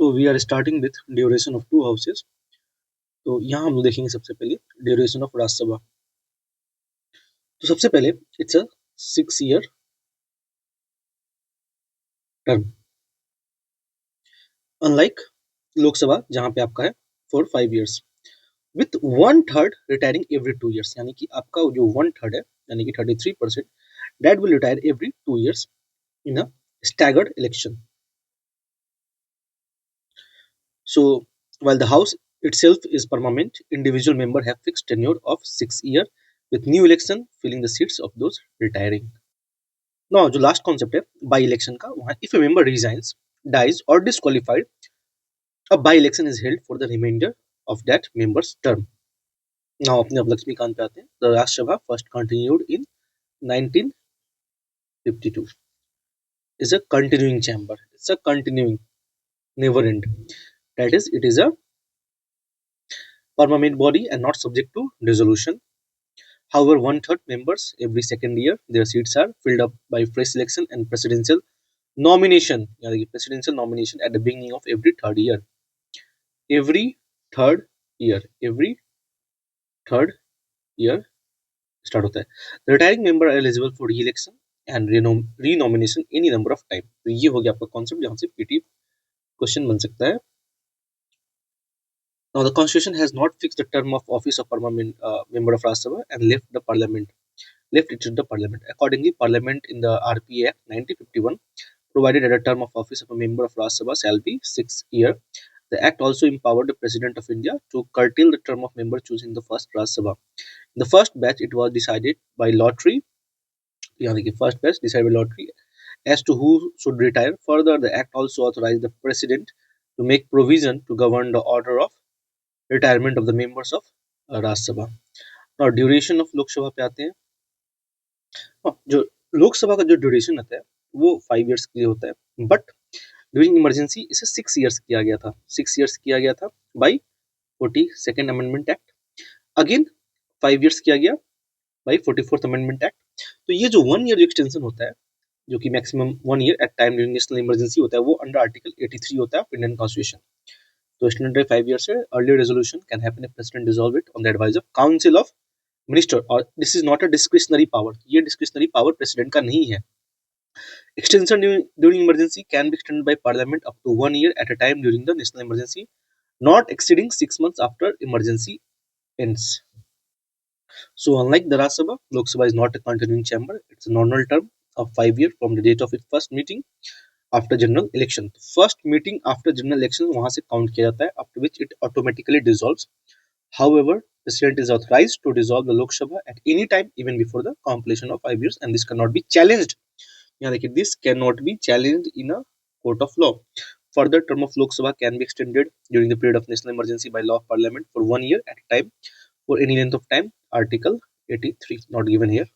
So we are starting with duration of two houses. तो यहाँ हम लोग देखेंगे सबसे पहले ड्यूरेशन ऑफ राज्यसभा। तो सबसे पहले it's a 6 year term, unlike Lok Sabha जहाँ पे आपका है for 5 years with 1/3 retiring every 2 years, यानी कि आपका जो 1/3 है यानी कि 33% that will retire every 2 years in a staggered election. So while the house itself is permanent, individual member have fixed tenure of 6 year with new election filling the seats of those retiring. Now जो last concept है by election का, वहाँ if a member resigns, dies और disqualified, a by election is held for the remainder of that member's term. Now अपने अब लक्ष्मीकांत पे आते हैं. The Rajya Sabha first continued in 1952. Is a continuing chamber. It's a continuing, never end. That is, it is a permanent body and not subject to dissolution. However, 1/3 members every second year, their seats are filled up by fresh election and presidential nomination. यानी कि presidential nomination at the beginning of every third year. Every third year. Every third year start होता है. The retiring member are eligible for re-election and renomination any number of time. तो ये हो गया आपका concept जहाँ से पीटी क्वेश्चन बन सकता है. Now the constitution has not fixed the term of office of permanent member of Rajya Sabha and left it to the parliament. Accordingly, parliament in the RPA Act 1951 provided that a term of office of a member of Rajya Sabha shall be 6 year. The act also empowered the president of India to curtail the term of member choosing the first Rajya Sabha. In the first batch, it was decided by lottery, यानी कि first batch decided by lottery as to who should retire. Further, the act also authorized the president to make provision to govern the order of retirement of the members of Rajya Sabha. Now, duration of Lok Sabha पे आते हैं. जो लोकसभा का जो duration होता है वो 5 years के लिए होता है, बट ड्यूरिंग इमरजेंसी इसे 6 years किया गया था. 6 years किया गया था by 42nd amendment act. Again 5 years किया गया बाई 44th अमेंडमेंट एक्ट. तो ये जो 1 year एक्सटेंशन होता है, जो कि maximum 1 year at time during national emergency होता है, वो अंडर आर्टिकल 83 होता है इंडियन कॉन्स्टिट्यूशन. तो स्टैंडर्ड 5 years है. Earlier resolution can happen if president dissolve it on the advice of council of minister, और this is not a discretionary power. ये discretionary power president का नहीं है. Extension during emergency can be extended by parliament up to 1 year at a time during the national emergency, not exceeding 6 months after emergency ends. So unlike the Rajya Sabha, Lok Sabha is not a continuing chamber. It's a normal term of 5 years from the date of its first meeting after general election. First meeting after general election वहाँ से count किया जाता है, after which it automatically dissolves. However, President is authorized to dissolve the Lok Sabha at any time even before the completion of 5 years, and this cannot be challenged. यानी कि this cannot be challenged in a court of law. Further, term of Lok Sabha can be extended during the period of national emergency by law of parliament for 1 year at a time for any length of time. Article 83 not given here.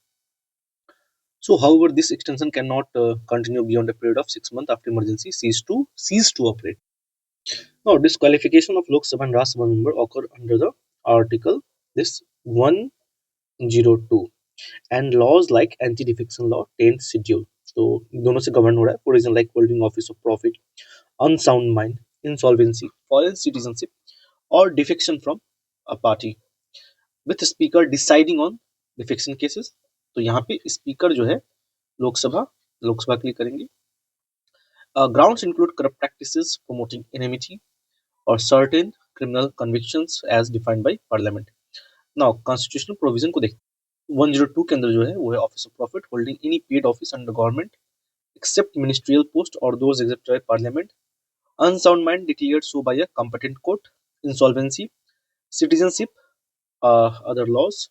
So, however, this extension cannot continue beyond a period of 6 months after emergency cease to operate. Now, disqualification of Lok Sabha and Rajya Sabha member occur under the article this 102 and laws like anti-defection law 10th schedule. तो दोनों से govern हो रहा है. For reason like holding office of profit, unsound mind, insolvency, foreign citizenship और defection from a party with speaker deciding on defection cases. तो यहाँ पे स्पीकर जो है लोकसभा के लिए करेंगे. Grounds include corrupt practices, promoting enmity और certain criminal convictions as defined by parliament. Now constitutional provision को देखते हैं. 102 के अंदर जो है वो है office of profit, holding any paid office under government except ministerial post or those exempted by parliament, unsound mind declared so by a competent court, insolvency, citizenship, other laws.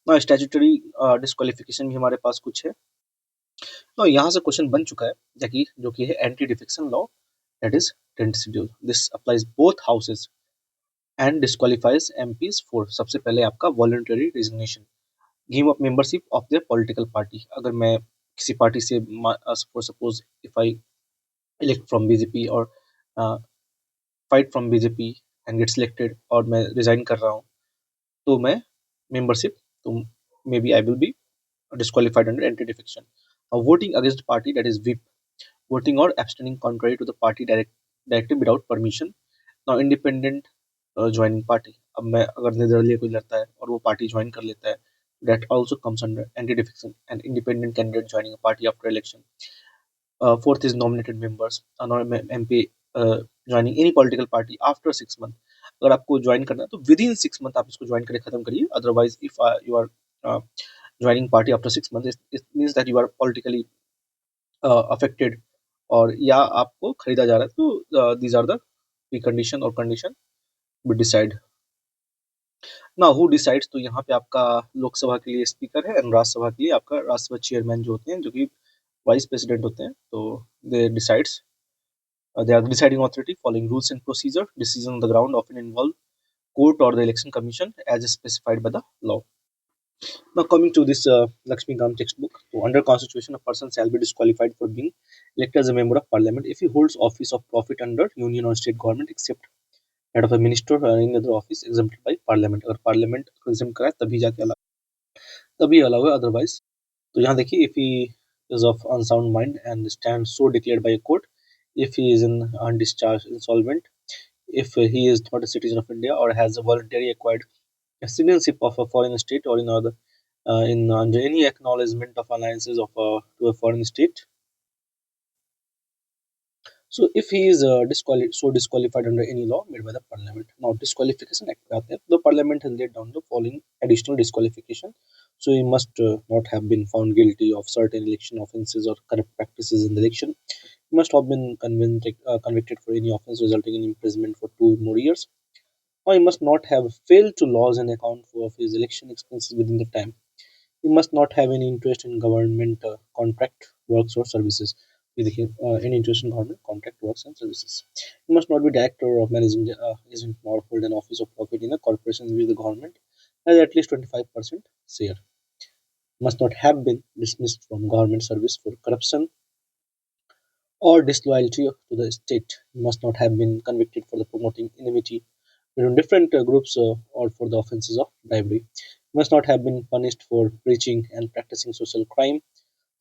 ना स्टैट्यूटरी डिस्क्वालिफिकेशन भी हमारे पास कुछ है. तो यहाँ से question बन चुका है ताकि जो कि है anti defection law, that is 10th schedule. This applies both houses and disqualifies MPs for. सबसे पहले आपका voluntary resignation, give up membership of their political party. अगर मैं किसी पार्टी से suppose if I elect from BJP or fight from BJP and get selected और मैं resign कर रहा हूँ, तो मैं membership, तो maybe I will be disqualified under anti-defection. Voting against party, that is whip. voting or abstaining contrary to the party directive without permission. Now independent joining party, अब मैं अगर निर्दलीय कोई लड़ता है और वो पार्टी ज्वाइन कर लेता है, that also comes under anti defection and independent candidate joining a party after election. Fourth is nominated members, MP joining any political party after 6 month. अगर आपको ज्वाइन करना है तो विद इन 6 मंथ आप इसको ज्वाइन करके खत्म करिए. Otherwise if you are joining party after 6 month, it means that you are politically affected और या आपको खरीदा जा रहा है. तो दीज आर द कंडीशन और condition will decide. Now who decides, तो यहाँ पे आपका लोकसभा के लिए स्पीकर है एंड राज्यसभा के लिए आपका राज्यसभा चेयरमैन जो होते हैं, जो कि वाइस प्रेसिडेंट होते हैं. तो दे decides, they are the deciding authority following rules and procedure. Decision on the ground often involve court or the election commission as specified by the law. Now coming to this Lakshmi Gam textbook, so under constitution a person shall be disqualified for being elected as a member of parliament if he holds office of profit under union or state government except that of a minister or any other office exempted by parliament. अगर parliament को exempt करा तभी जाके तभी allow है, otherwise. तो यहाँ देखिए, if he is of unsound mind and stands so declared by a court, if he is in undischarged insolvent, if he is not a citizen of India or has voluntarily acquired a citizenship of a foreign state or in other in under any acknowledgement of alliances of to a foreign state. So if he is disqualified under any law made by the parliament. Now disqualification act पे आते हैं. The parliament has laid down the following additional disqualification. So he must not have been found guilty of certain election offences or corrupt practices in the election. He must have been convicted for any offence resulting in imprisonment for 2 more years. Or he must not have failed to lodge an account of his election expenses within the time. He must not have any interest in government contract works or services. ये देखिए, any interest in government contract works and services. He must not be director or managing agent nor hold an office of profit in a corporation in which the government has at least 25% share. Must not have been dismissed from government service for corruption or disloyalty to the state. He must not have been convicted for the promoting enmity between different groups or for the offences of bribery. He must not have been punished for preaching and practicing social crime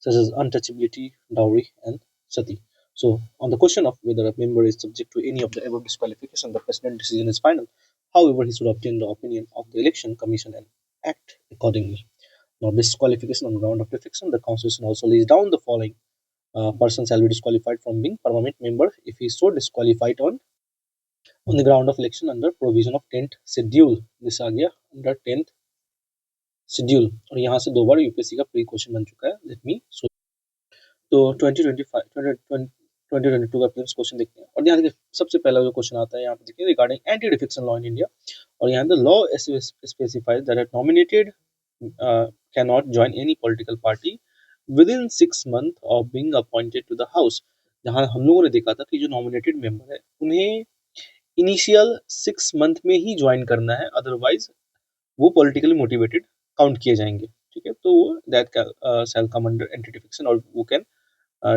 such as untouchability, dowry, and sati. So, on the question of whether a member is subject to any of the above disqualification, the president's decision is final. However, he should obtain the opinion of the election commission and act accordingly. Now, disqualification on ground of defection, the constitution also lays down the following: person shall be disqualified from being permanent member if he is so disqualified on the ground of election under provision of 10th schedule. This आ गया under 10th schedule और यहाँ से 2 बार UPSC का pre question बन चुका है. लेट मी सो तो 2022 का प्रीवियस क्वेश्चन देखते हैं. और यहाँ देखिए, सबसे पहला जो क्वेश्चन आता है यहाँ पे देखिए, regarding anti defection law in India. और यहाँ पे law specifies that nominated can not join any political party within 6 months of being appointed to the house. जहाँ हम लोगों ने देखा था कि जो नॉमिनेटेड मेंबर है उन्हें इनिशियल 6 month में ही ज्वाइन करना है, अदरवाइज वो पॉलिटिकली मोटिवेटेड काउंट किए जाएंगे. ठीक है, तो that shell come under anti defection और वो कैन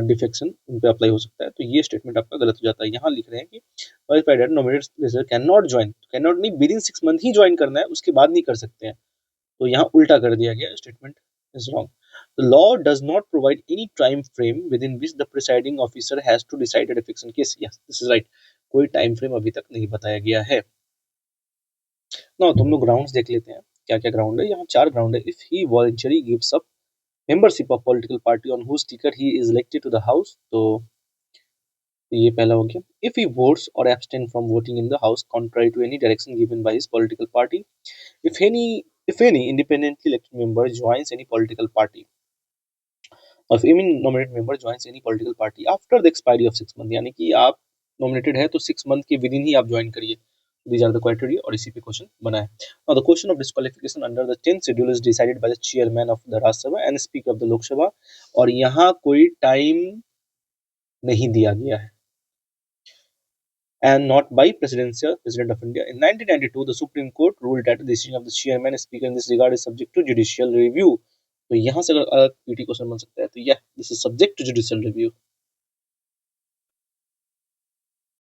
डिफेक्शन उन पे अप्लाई हो सकता है. तो ये स्टेटमेंट आपका गलत हो जाता है. यहाँ लिख रहे हैं कि nominated can not join, can not नहीं, विद इन 6 month ही ज्वाइन करना है, उसके बाद नहीं कर सकते हैं. तो यहाँ उल्टा कर दिया गया, statement is wrong. The law does not provide any time frame within which the presiding officer has to decide a defection case. Yes, this is right. कोई टाइम फ्रेम अभी तक नहीं बताया गया है. ना तो हम लोग ग्राउंड्स देख लेते हैं, क्या क्या ग्राउंड है. यहाँ 4 ग्राउंड है. If he voluntary gives up membership of political party on whose ticket he is elected to the house, तो ये पहला हो गया. If he votes or abstain from voting in the house contrary to any direction given by his political party, if any independently elected member joins any political party, or if any nominated member joins any political party after the expiry of 6 months, यानी कि आप nominated है तो 6 month के within ही आप join करिए. These are the criteria और इसी पे क्वेश्चन बना है. Now the question of disqualification under the 10th schedule is decided by the chairman of the Rajya Sabha and speaker of the Lok Sabha. और यहाँ कोई टाइम नहीं दिया गया है. And not by president of India. In 1992, the Supreme Court ruled that the decision of the chairman and speaker in this regard is subject to judicial review. तो यहाँ से अगर पीटी क्वेश्चन बन सकता है तो यह this is subject to judicial review.